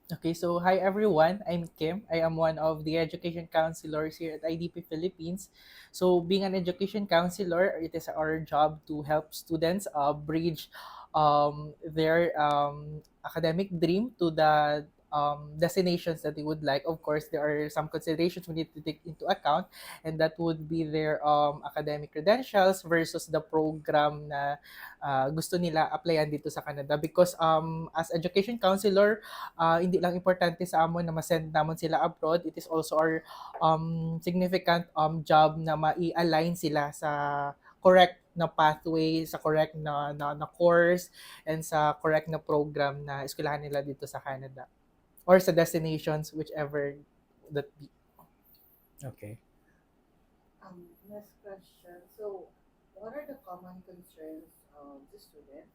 Okay, so hi everyone. I'm Kim. I am one of the education counselors here at IDP Philippines. So, being an education counselor, it is our job to help students bridge their academic dream to the destinations that they would like. Of course, there are some considerations we need to take into account, and that would be their academic credentials versus the program na gusto nila applyan dito sa Canada. Because as education counselor, hindi lang importante sa amon na ma-send namon sila abroad, it is also our significant job na mai-align sila sa correct na pathway, sa correct na course, and sa correct na program na eskwelahan nila dito sa Canada or sa destinations, whichever that be. Okay. Next question. So, what are the common concerns of the students,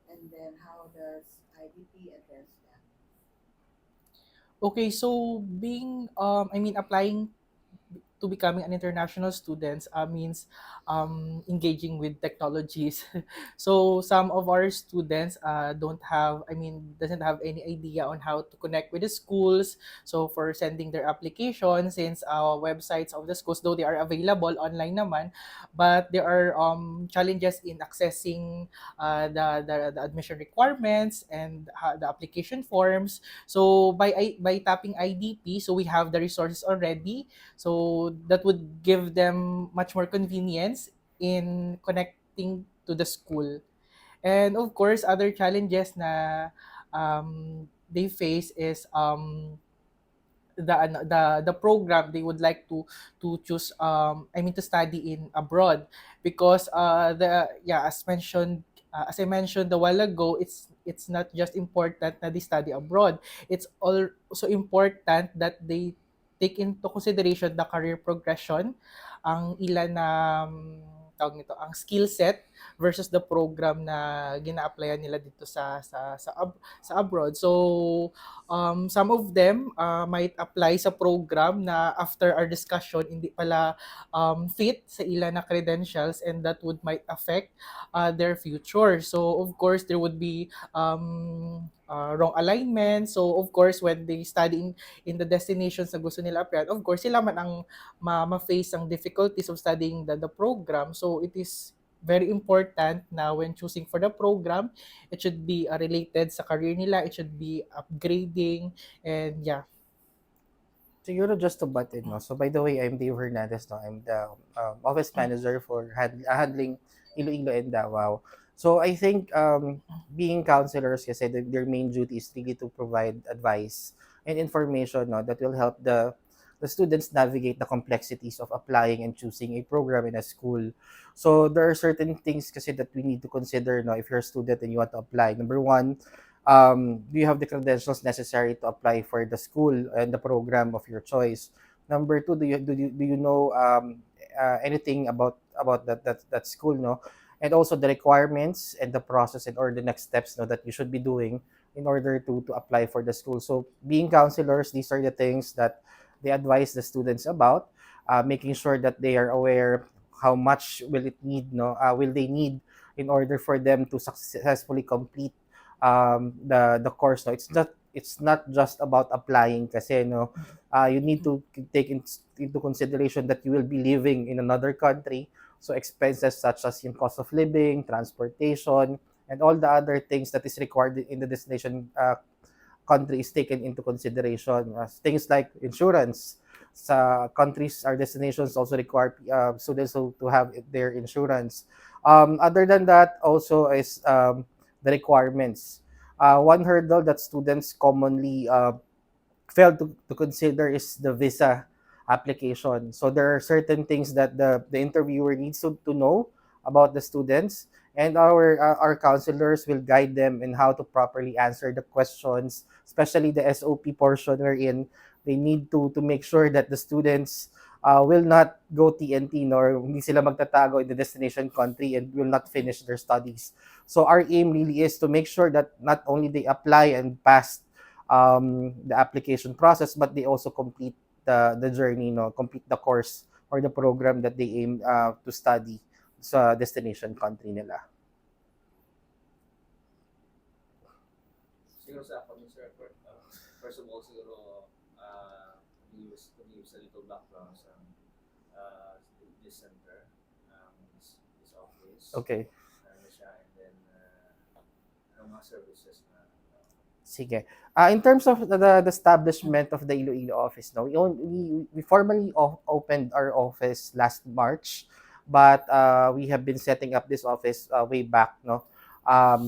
and then how does IDP address them? Okay, so applying to becoming an international student means engaging with technologies. So some of our students doesn't have any idea on how to connect with the schools. So for sending their application, since websites of the schools, though they are available online naman, but there are challenges in accessing the admission requirements and the application forms. So by tapping IDP, so we have the resources already, so that would give them much more convenience in connecting to the school. And of course, other challenges na they face is the program they would like to choose, to study in abroad, because the yeah as I mentioned a while ago, it's not just important that they study abroad, it's also important that they take into consideration the career progression, ang ilan na tawag nito, ang skill set versus the program na gina-applyan nila dito sa abroad. So some of them might apply sa program na after our discussion hindi pala fit sa ilan na credentials, and that would might affect their future. So of course there would be wrong alignment. So of course when they study in the destinations na gusto nila apply, of course sila man ang ma-face ang difficulties of studying the program. So it is very important na when choosing for the program, it should be related sa career nila, it should be upgrading, and yeah. Siguro just to butt in, no? So by the way, I'm Dave Hernandez, no? I'm the office manager for handling Iloilo and Davao. So I think being counselors, kasi their main duty is really to provide advice and information, no, that will help the students navigate the complexities of applying and choosing a program in a school. So there are certain things kasi that we need to consider, no, if you're a student and you want to apply. Number one, do you have the credentials necessary to apply for the school and the program of your choice? Number two, do you know anything about that school, no? And also the requirements and the process and or the next steps, no, that you should be doing in order to apply for the school. So being counselors, these are the things that they advise the students about, making sure that they are aware how much will they need in order for them to successfully complete the course, no. It's not just about applying kasi, no. You need to take into consideration that you will be living in another country, so expenses such as yung cost of living, transportation, and all the other things that is required in the destination country is taken into consideration. Things like insurance. Sa countries or destinations also require students to have their insurance. Other than that, also is the requirements. One hurdle that students commonly fail to consider is the visa application. So there are certain things that the interviewer needs to know about the students, and our counselors will guide them in how to properly answer the questions, especially the SOP portion wherein they need to make sure that the students will not go TNT nor hindi sila magtatago in the destination country and will not finish their studies. So our aim really is to make sure that not only they apply and pass the application process, but they also complete the journey, no, complete the course or the program that they aim to study sa destination country nila. Siguro sa ako, Mr. Record. First of all, siguro, use a little background sa this center, this office, Okay. ano siya, and then, ano mga services na, Sige. In terms of the establishment of the Iloilo office, no, we formally opened our office last March, but we have been setting up this office way back, no,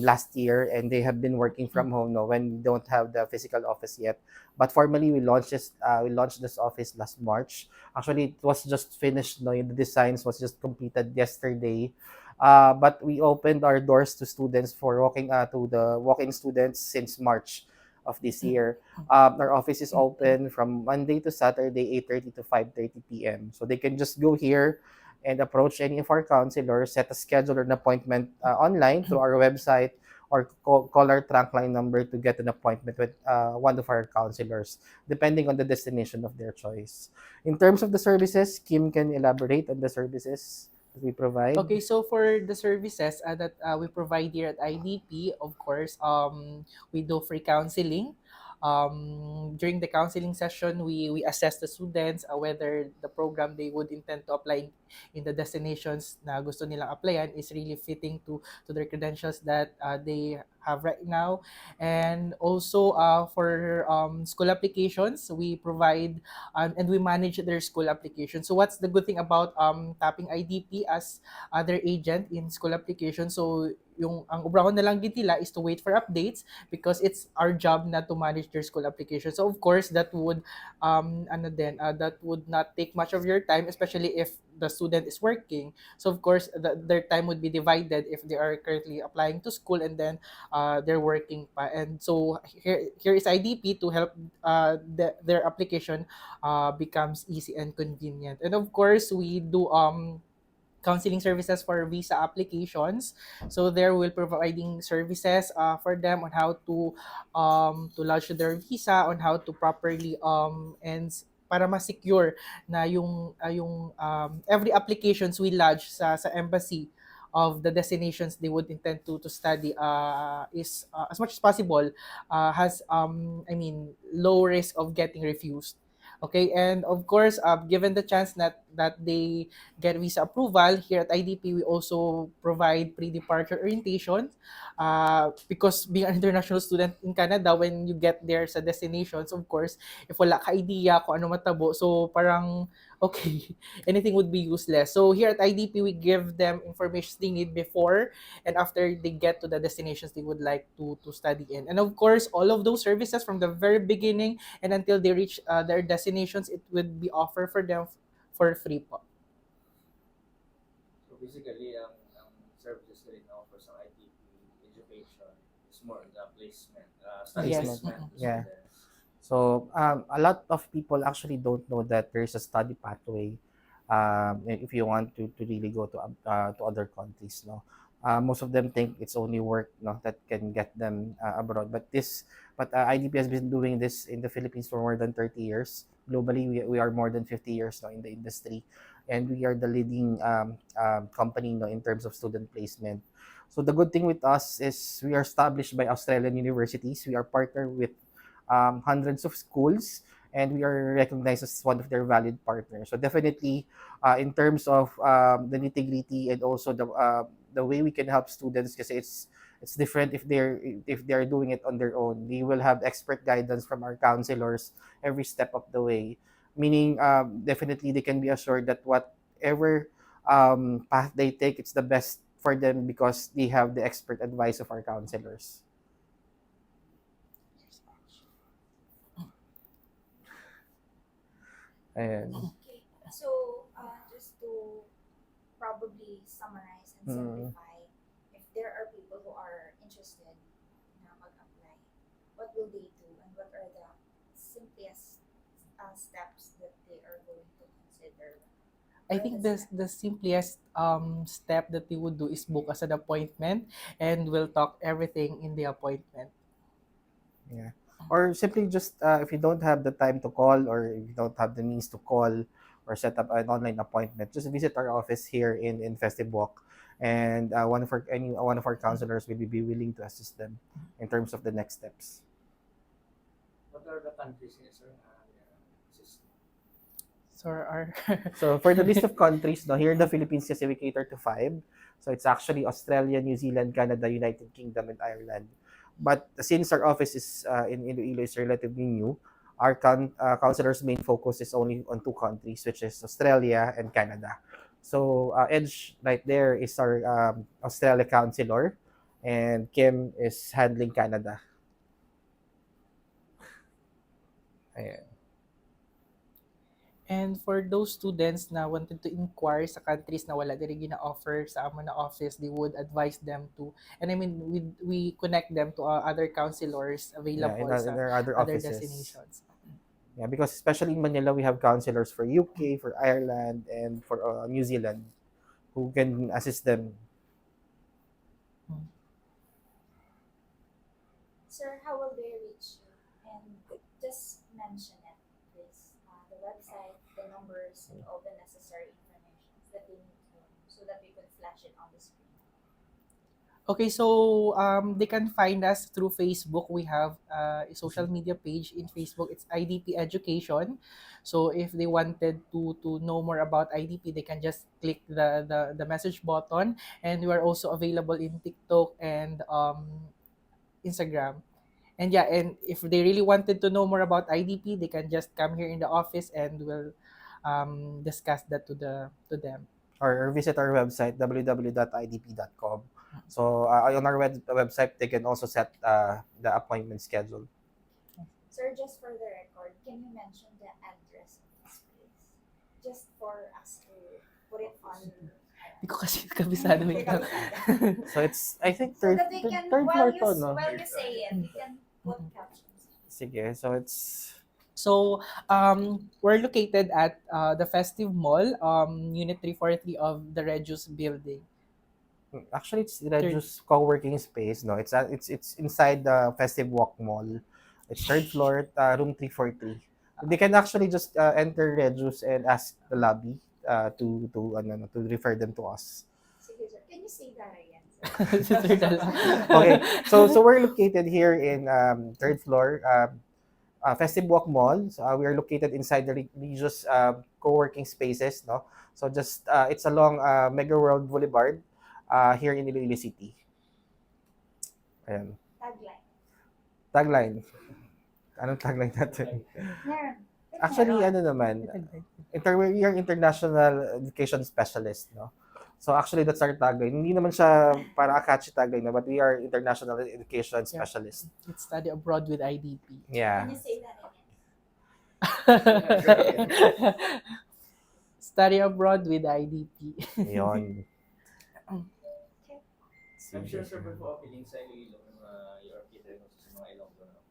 last year, and they have been working from home, no, when we don't have the physical office yet. But formally, we launched this office last March. Actually, it was just finished, no, the designs was just completed yesterday. But we opened our doors to students for to the walk-in students since March of this year. Our office is open from Monday to Saturday, 8:30 to 5:30 p.m. So they can just go here and approach any of our counselors, set a schedule or an appointment online through our website, or call our trunk line number to get an appointment with one of our counselors, depending on the destination of their choice. In terms of the services, Kim can elaborate on the services that we provide. Okay, so for the services that we provide here at IDP, of course, we do free counseling. During the counseling session, we assess the students whether the program they would intend to apply in the destinations na gusto nilang applyan is really fitting to their credentials that they have right now. And also for school applications, we provide and we manage their school application. So what's the good thing about tapping IDP as other agent in school application? So yung ang obrahon na lang gid nila is to wait for updates because it's our job na to manage their school application. So of course that would that would not take much of your time, especially if the student is working. So of course their time would be divided if they are currently applying to school and then they're working pa. And so here is IDP to help their application becomes easy and convenient. And of course we do counseling services for visa applications. So there we'll providing services for them on how to lodge their visa, on how to properly para ma-secure na yung every applications we lodge sa embassy of the destinations they would intend to study is as much as possible has low risk of getting refused. Okay, and of course, given the chance that they get visa approval, here at IDP, we also provide pre-departure orientation. Because being an international student in Canada, when you get there sa destinations, of course, if wala ka idea kung ano matabo, so parang, okay, anything would be useless. So here at IDP, we give them information they need before and after they get to the destinations they would like to study in. And of course, all of those services from the very beginning and until they reach their destinations, it would be offered for them for free po. so basically, ang services na rin offer sa IDP education is more on the placement, study Yes. placement to Yeah. students. So a lot of people actually don't know that there is a study pathway if you want to really go to other countries. No, most of them think it's only work, no, that can get them abroad. But IDP has been doing this in the Philippines for more than 30 years. Globally, we are more than 50 years now in the industry, and we are the leading company, no, in terms of student placement. So the good thing with us is we are established by Australian universities. We are partnered with hundreds of schools, and we are recognized as one of their valued partners. So definitely, in terms of the nitty gritty and also the way we can help students, because it's different if they're doing it on their own. We will have expert guidance from our counselors every step of the way. Meaning, definitely they can be assured that whatever path they take, it's the best for them because they have the expert advice of our counselors. And Okay. So, just to probably summarize and mm, simplify, if there are people who are interested na mag-apply, what will they do and what are the simplest steps that they are going to consider? I What are think the the steps? simplest step that they would do is book us an appointment and we'll talk everything in the appointment. yeah. Or simply just if you don't have the time to call, or if you don't have the means to call or set up an online appointment, just visit our office here in Festive Walk, and one of our counselors will be willing to assist them in terms of the next steps. What are the countries niya, sir? Assist. So our So for the list of countries, no, here in the Philippines kasi we cater to 5. So it's actually Australia, New Zealand, Canada, United Kingdom, and Ireland. But since our office is in Iloilo is relatively new, our counselor's main focus is only on 2 countries, which is Australia and Canada. So Edge right there is our Australia counselor, and Kim is handling Canada. Ayan. And for those students na wanted to inquire sa countries na wala diri gina-offer sa amo na office, they would advise them to, and I mean we connect them to other counselors Yeah, available in sa our other other offices. destinations. Yeah, because especially in Manila, we have counselors for UK, for Ireland, and for New Zealand who can assist them. Sir, how will they reach you? And just mention it, please. The website, the numbers, and all the necessary information that they need to know so that we could flash it on the screen. Okay, so they can find us through Facebook. We have a social media page in Facebook. It's IDP Education. So if they wanted to know more about IDP, they can just click the message button. And we are also available in TikTok and Instagram. And yeah, and if they really wanted to know more about IDP, they can just come here in the office and we'll discuss that to them. Or visit our website, www.idp.com. So on our website, they can also set the appointment schedule. Sir, just for the record, can you mention the address of this place? Just for us to put it on. Hindi ko kasi kabisado wait lang. So it's, I think, So third, that they can, third while floor to, no? you say it, you can put captions. Sige, so it's, So, we're located at the Festive Mall, Unit 343 of the Regus building. actually, it's Regus co-working space, no? It's inside the Festive Walk Mall. It's third floor, room 343. They can actually just enter Regus and ask the lobby to refer them to us. Sige, sir. Can you say that again, sir? Sir Dala. Okay, so we're located here in third floor, Festive Walk Mall. So we are located inside the Regus co-working spaces, no? So just it's along Mega World Boulevard here in Iloilo City. Ayan. Tagline. Tagline. Anong tagline natin? Meron. Actually, Meron. ano naman, we are international education specialist, no? So actually, that's our tagline. Hindi naman siya para catchy tagline, no? But we are international education specialist. It's study abroad with IDP. Yeah. Can you say that again? Study abroad with IDP. Yun. Okay. I'm sure, sir, before opening sa Iloilo,